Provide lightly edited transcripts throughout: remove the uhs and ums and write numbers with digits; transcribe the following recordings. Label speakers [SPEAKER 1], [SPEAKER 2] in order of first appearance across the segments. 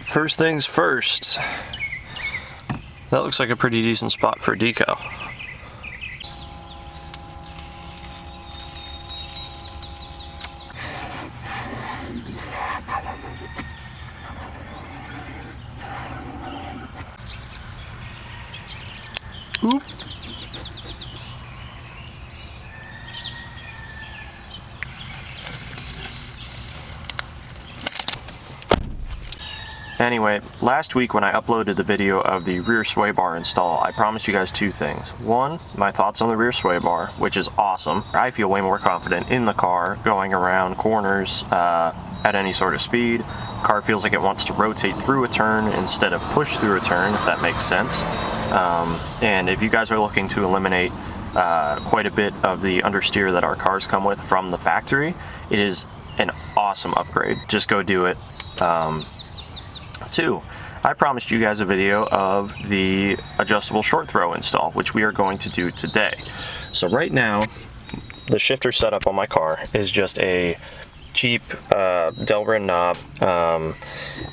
[SPEAKER 1] First things first. That looks like a pretty decent spot for a decal. Oop. Anyway, last week when I uploaded the video of the rear sway bar install, I promised you guys two things. One, my thoughts on the rear sway bar, which is awesome. I feel way more confident in the car going around corners at any sort of speed. The car feels like it wants to rotate through a turn instead of push through a turn, if that makes sense. And if you guys are looking to eliminate quite a bit of the understeer that our cars come with from the factory, it is an awesome upgrade. Just go do it. Two, I promised you guys a video of the adjustable short throw install, which we are going to do today. So right now, the shifter setup on my car is just a cheap Delrin knob,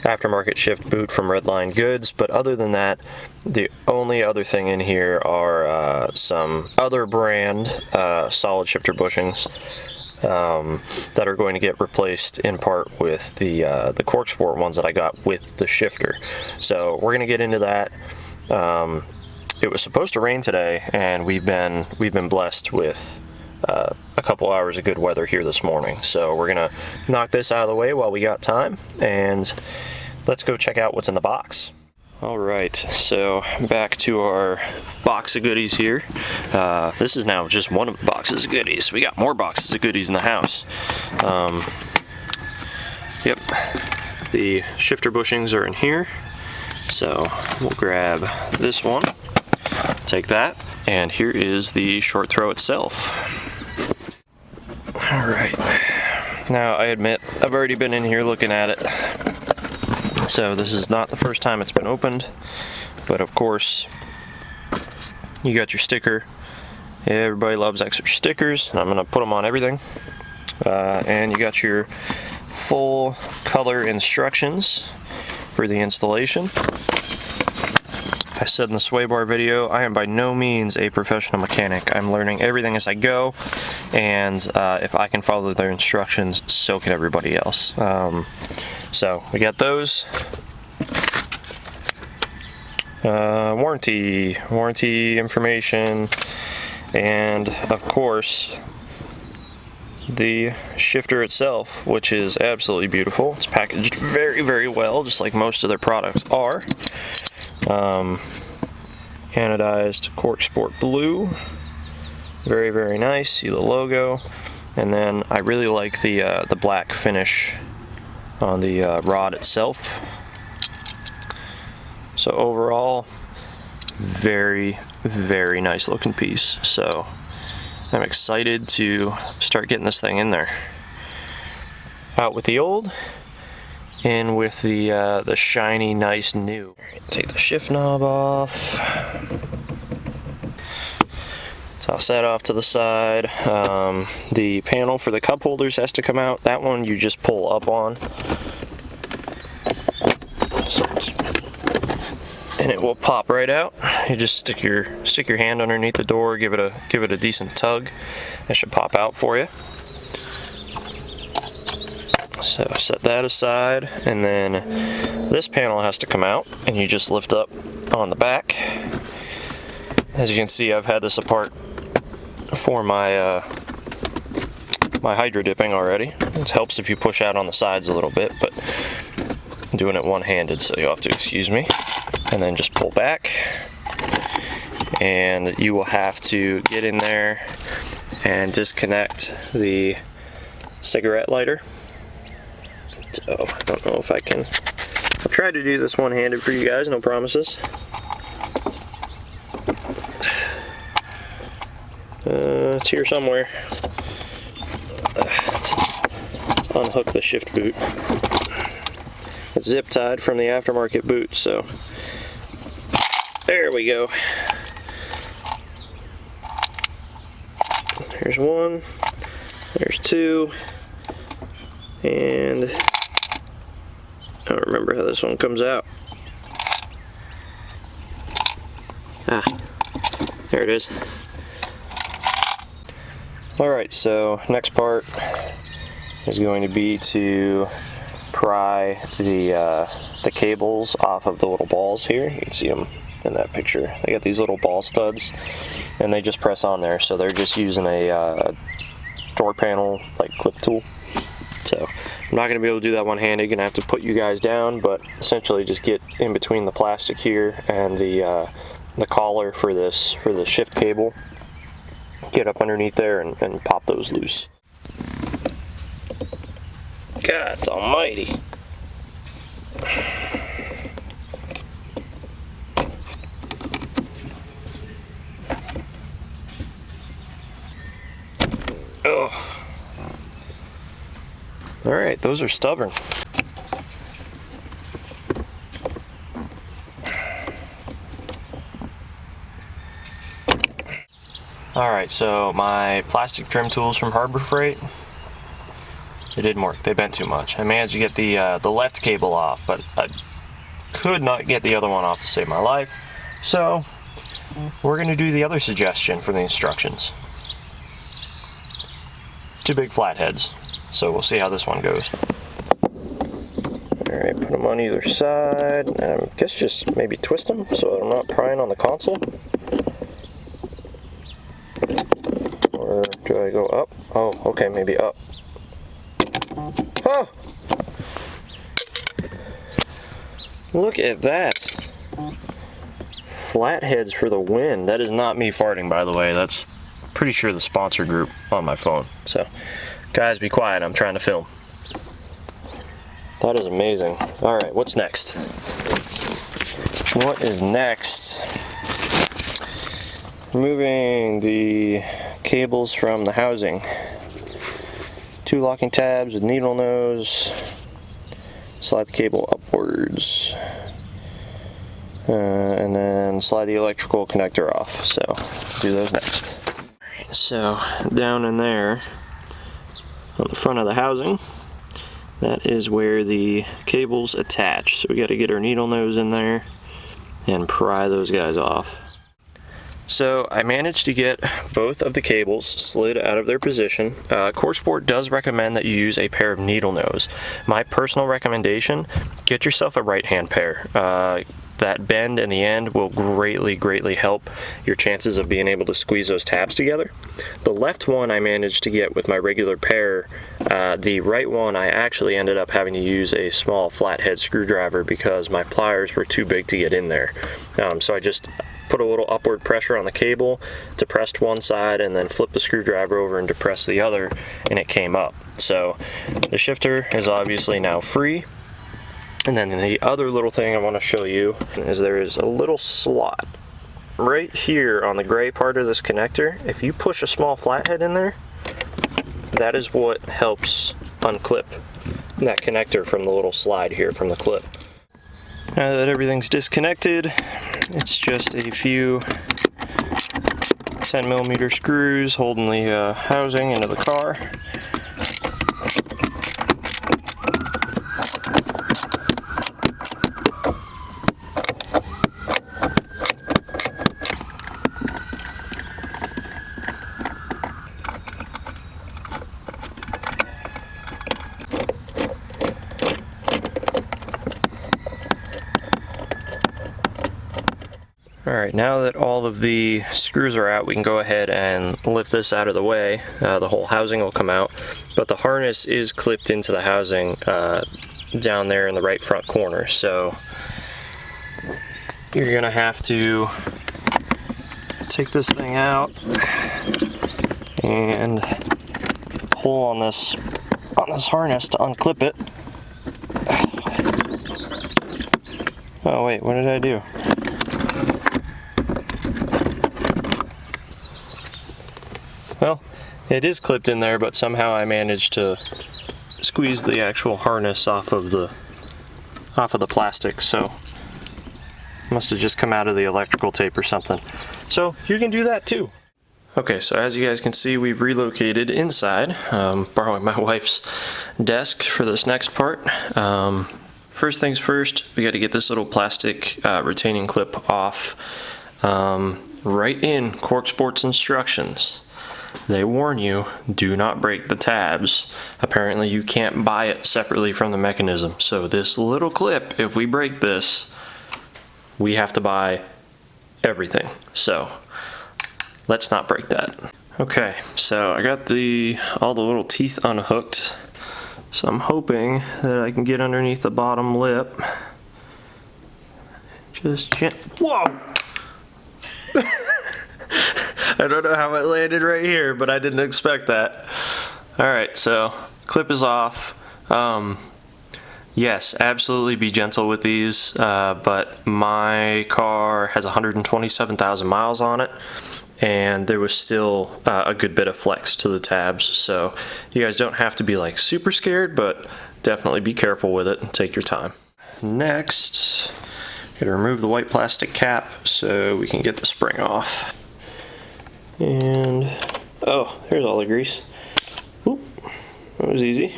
[SPEAKER 1] aftermarket shift boot from Redline Goods, but other than that, the only other thing in here are some other brand solid shifter bushings that are going to get replaced in part with the Corksport ones that I got with the shifter. So we're gonna get into that. It was supposed to rain today, and we've been blessed with a couple hours of good weather here this morning. So we're gonna knock this out of the way while we got time, and let's go check out what's in the box. All right, so back to our box of goodies here. This is now just one of the boxes of goodies. We got more boxes of goodies in the house. Yep, the shifter bushings are in here. So we'll grab this one, take that, and here is the short throw itself. All right, now I admit I've already been in here looking at it. So this is not the first time it's been opened, but of course you got your sticker. Everybody loves extra stickers, and I'm gonna put them on everything. And you got your full color instructions for the installation. I said in the sway bar video, I am by no means a professional mechanic. I'm learning everything as I go, and if I can follow their instructions, so can everybody else. So we got those. Warranty information, and of course the shifter itself, which is absolutely beautiful. It's packaged very, very well, just like most of their products are. Anodized Corksport blue, very, very nice. See the logo, and then I really like the black finish on the rod itself. So overall, very, very nice looking piece. So I'm excited to start getting this thing in there. Out with the old, in with the shiny, nice new. Take the shift knob off. Toss that off to the side. The panel for the cup holders has to come out. That one you just pull up on, and it will pop right out. You just stick your hand underneath the door, give it a decent tug. It should pop out for you. So set that aside, and then this panel has to come out, and you just lift up on the back. As you can see, I've had this apart for my my hydro dipping already. It helps if you push out on the sides a little bit, but I'm doing it one-handed, so you'll have to excuse me. And then just pull back, and you will have to get in there and disconnect the cigarette lighter. So I don't know if I can. I'll try to do this one-handed for you guys, no promises. It's here somewhere. Let's unhook the shift boot. It's zip tied from the aftermarket boot, so there we go. There's one, there's two, and don't remember how this one comes out. Ah, there it is. Alright, so next part is going to be to pry the cables off of the little balls here. You can see them in that picture. They got these little ball studs and they just press on there, so they're just using a door panel like clip tool. So I'm not going to be able to do that one-handed, going to have to put you guys down, but essentially just get in between the plastic here and the collar for the shift cable, get up underneath there and pop those loose. God almighty. Oh. All right, those are stubborn. All right, so my plastic trim tools from Harbor Freight, they didn't work. They bent too much. I managed to get the left cable off, but I could not get the other one off to save my life. So we're going to do the other suggestion for the instructions. 2 big flatheads. So we'll see how this one goes. All right, put them on either side, and I guess just maybe twist them so I'm not prying on the console. Or do I go up? Oh, okay, maybe up. Oh! Look at that. Flatheads for the win. That is not me farting, by the way. That's pretty sure the sponsor group on my phone. So, guys, be quiet. I'm trying to film. That is amazing. All right, what's next? What is next? Removing the cables from the housing. 2 locking tabs with needle nose. Slide the cable upwards. And then slide the electrical connector off. So, do those next. Alright, so, down in there, on the front of the housing, that is where the cables attach. So we got to get our needle nose in there and pry those guys off. So I managed to get both of the cables slid out of their position. Corksport does recommend that you use a pair of needle nose. My personal recommendation, get yourself a right-hand pair. That bend in the end will greatly help your chances of being able to squeeze those tabs together. The left one I managed to get with my regular pair. The right one I actually ended up having to use a small flathead screwdriver because my pliers were too big to get in there. So I just put a little upward pressure on the cable, depressed one side, and then flipped the screwdriver over and depressed the other, and it came up. So the shifter is obviously now free. And then the other little thing I want to show you is there is a little slot right here on the gray part of this connector. If you push a small flathead in there, that is what helps unclip that connector from the little slide here from the clip. Now that everything's disconnected, it's just a few 10mm screws holding the housing into the car. Alright, now that all of the screws are out, we can go ahead and lift this out of the way. The whole housing will come out, but the harness is clipped into the housing down there in the right front corner. So you're gonna have to take this thing out and pull on this harness to unclip it. Oh wait, what did I do? Well, it is clipped in there, but somehow I managed to squeeze the actual harness off of the plastic, so must have just come out of the electrical tape or something. So you can do that too. Okay, so as you guys can see, we've relocated inside, borrowing my wife's desk for this next part. first things first, we got to get this little plastic retaining clip off. Right in Corksport's instructions, they warn you, do not break the tabs. Apparently you can't buy it separately from the mechanism. So this little clip, if we break this, we have to buy everything. So let's not break that. Okay, so I got all the little teeth unhooked. So I'm hoping that I can get underneath the bottom lip. Whoa! I don't know how it landed right here, but I didn't expect that. Alright, so clip is off. Yes, absolutely be gentle with these, but my car has 127,000 miles on it, and there was still a good bit of flex to the tabs, so you guys don't have to be like super scared, but definitely be careful with it and take your time. Next, gotta remove the white plastic cap so we can get the spring off. And, oh, there's all the grease. Oop, that was easy.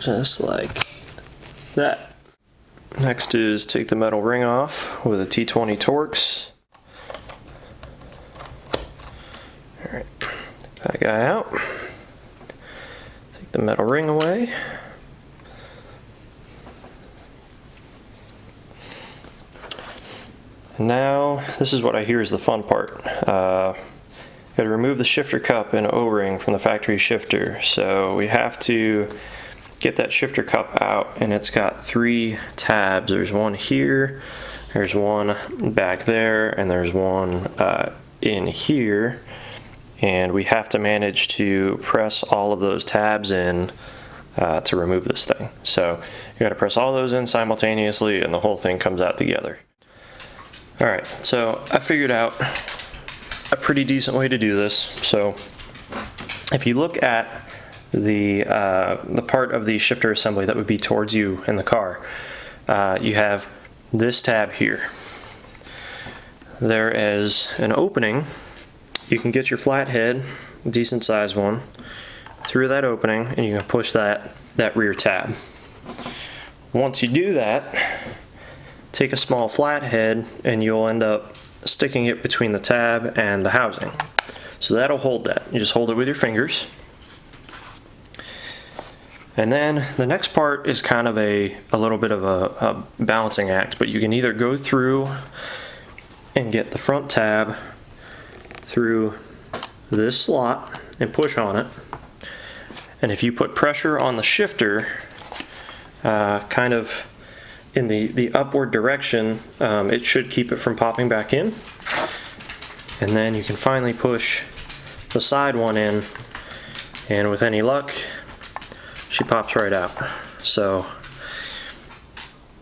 [SPEAKER 1] Just like that. Next is take the metal ring off with a T20 Torx. Alright, take that guy out. Take the metal ring away. And now, this is what I hear is the fun part. Got to remove the shifter cup and O-ring from the factory shifter. So we have to get that shifter cup out, and it's got 3 tabs. There's one here, there's one back there, and there's one in here. And we have to manage to press all of those tabs in to remove this thing. So you got to press all those in simultaneously, and the whole thing comes out together. Alright, so I figured out a pretty decent way to do this. So if you look at the part of the shifter assembly that would be towards you in the car, you have this tab here. There is an opening. You can get your flathead, decent sized one, through that opening, and you can push that rear tab. Once you do that, take a small flathead and you'll end up sticking it between the tab and the housing. So that'll hold that. You just hold it with your fingers. And then the next part is kind of a little bit of a balancing act, but you can either go through and get the front tab through this slot and push on it. And if you put pressure on the shifter, kind of in the upward direction, it should keep it from popping back in. And then you can finally push the side one in, and with any luck, she pops right out. So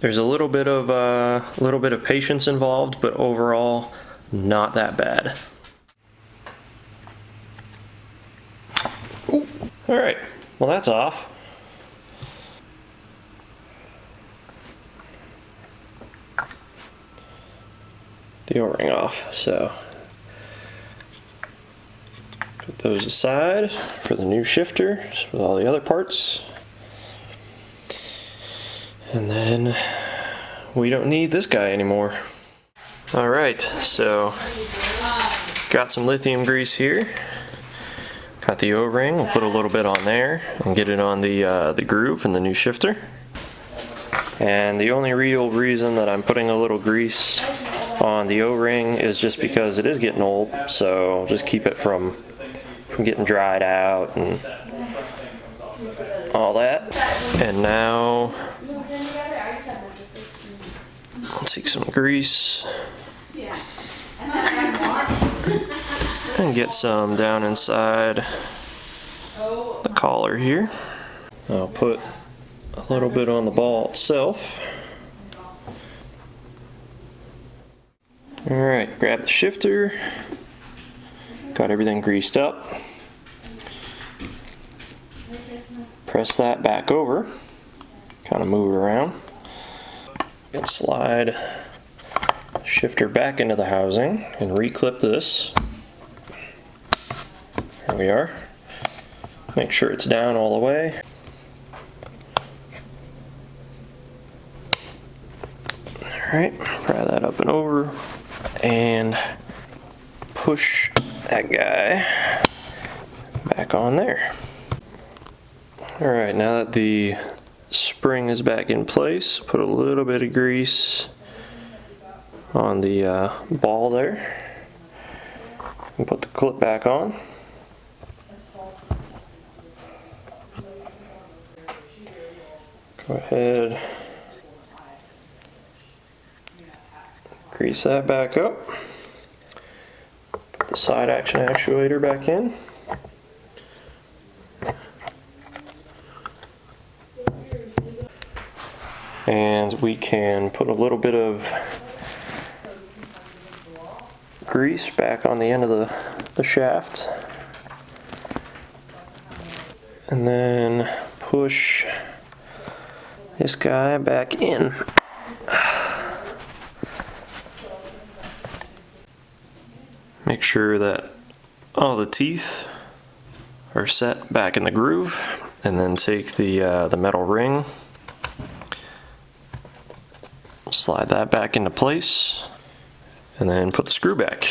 [SPEAKER 1] there's a little bit of patience involved, but overall, not that bad. All right, well that's off. The O-ring off, so put those aside for the new shifter with all the other parts. And then we don't need this guy anymore. Alright, so got some lithium grease here. Got the O-ring, we'll put a little bit on there and get it on the groove and the new shifter. And the only real reason that I'm putting a little grease on the O-ring is just because it is getting old, so just keep it from getting dried out and all that. And now I'll take some grease and get some down inside the collar here. I'll put a little bit on the ball itself. Alright, grab the shifter, got everything greased up, press that back over, kind of move it around, and slide the shifter back into the housing and reclip this. There we are. Make sure it's down all the way. Alright, pry that up and over and push that guy back on there. Alright, now that the spring is back in place, put a little bit of grease on the ball there and put the clip back on. Go ahead, grease that back up. Put the side action actuator back in. And we can put a little bit of grease back on the end of the shaft. And then push this guy back in. Make sure that all the teeth are set back in the groove, and then take the metal ring, slide that back into place, and then put the screw back.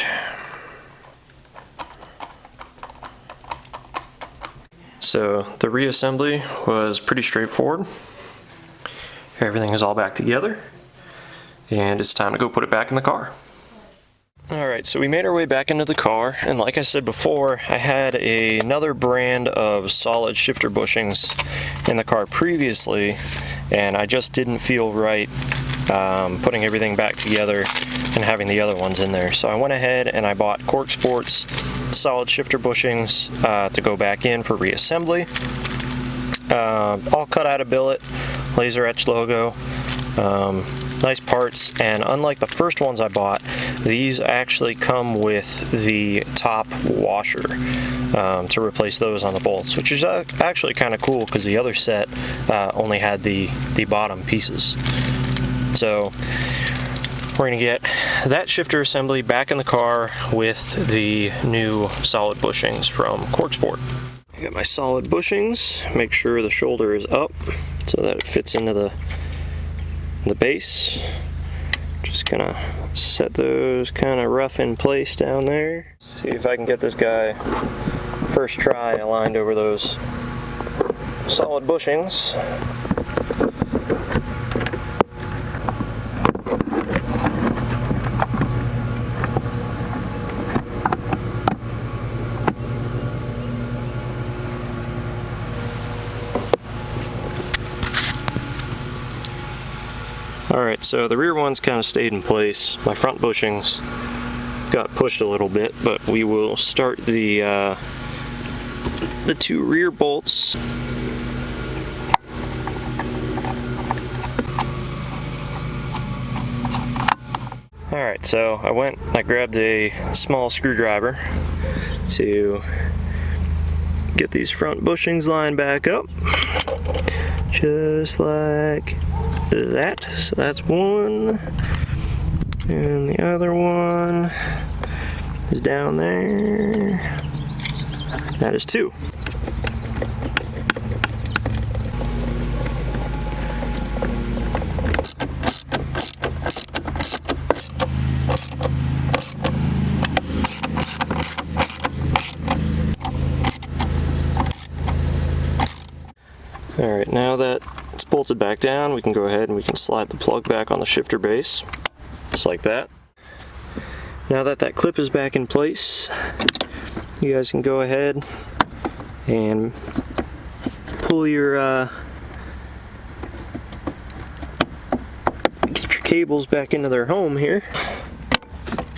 [SPEAKER 1] So the reassembly was pretty straightforward. Everything is all back together, and it's time to go put it back in the car. Alright, so we made our way back into the car, and like I said before, I had another brand of solid shifter bushings in the car previously, and I just didn't feel right putting everything back together and having the other ones in there. So I went ahead and I bought Corksport's solid shifter bushings to go back in for reassembly. All cut out of billet, laser etched logo. Nice parts, and unlike the first ones I bought, these actually come with the top washer to replace those on the bolts, which is actually kind of cool because the other set only had the bottom pieces. So we're going to get that shifter assembly back in the car with the new solid bushings from Corksport. I got my solid bushings, make sure the shoulder is up so that it fits into the base. Just gonna set those kind of rough in place down there. See if I can get this guy first try aligned over those solid bushings. Alright, so the rear ones kind of stayed in place. My front bushings got pushed a little bit, but we will start the two rear bolts. Alright, so I grabbed a small screwdriver to get these front bushings lined back up, just like that. So that's one, and the other one is down there. That is two. Alright, now that it's bolted back down, we can go ahead and we can slide the plug back on the shifter base, just like that. Now that that clip is back in place, you guys can go ahead and pull your get your cables back into their home here.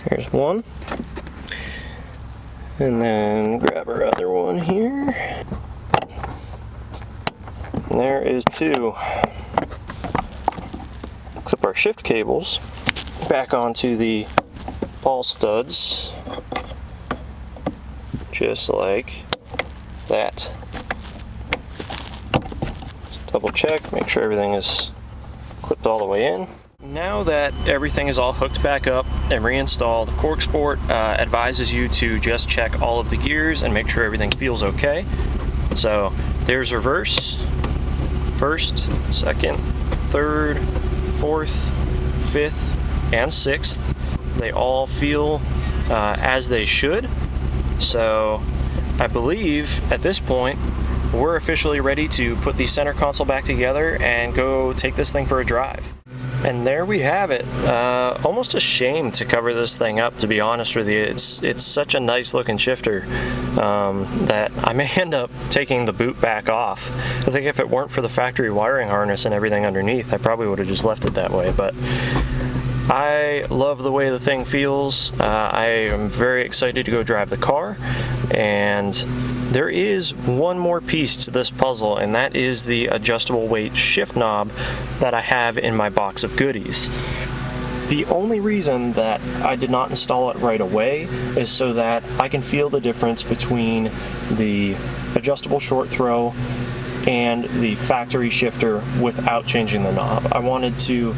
[SPEAKER 1] There's one, and then grab our other one here. And there is two. Clip our shift cables back onto the ball studs, just like that. Double check, make sure everything is clipped all the way in. Now that everything is all hooked back up and reinstalled, Corksport advises you to just check all of the gears and make sure everything feels okay. So there's reverse, first, second, third, fourth, fifth, and sixth. They all feel as they should. So I believe at this point we're officially ready to put the center console back together and go take this thing for a drive. And there we have it. Almost a shame to cover this thing up, to be honest with you. It's such a nice looking shifter that I may end up taking the boot back off. I think if it weren't for the factory wiring harness and everything underneath, I probably would have just left it that way. But I love the way the thing feels. I am very excited to go drive the car, and there is one more piece to this puzzle, and that is the adjustable weight shift knob that I have in my box of goodies. The only reason that I did not install it right away is so that I can feel the difference between the adjustable short throw and the factory shifter without changing the knob. I wanted to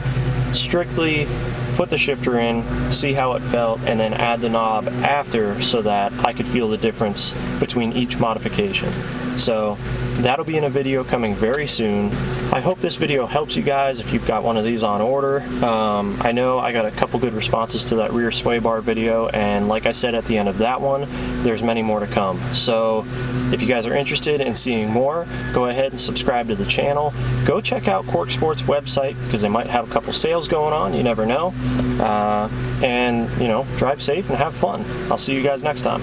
[SPEAKER 1] strictly put the shifter in, see how it felt, and then add the knob after so that I could feel the difference between each modification. So that'll be in a video coming very soon. I hope this video helps you guys if you've got one of these on order. I know I got a couple good responses to that rear sway bar video, and like I said at the end of that one, there's many more to come. So if you guys are interested in seeing more, go ahead and subscribe to the channel. Go check out Corksport's website because they might have a couple sales going on, you never know. And you know, drive safe and have fun. I'll see you guys next time.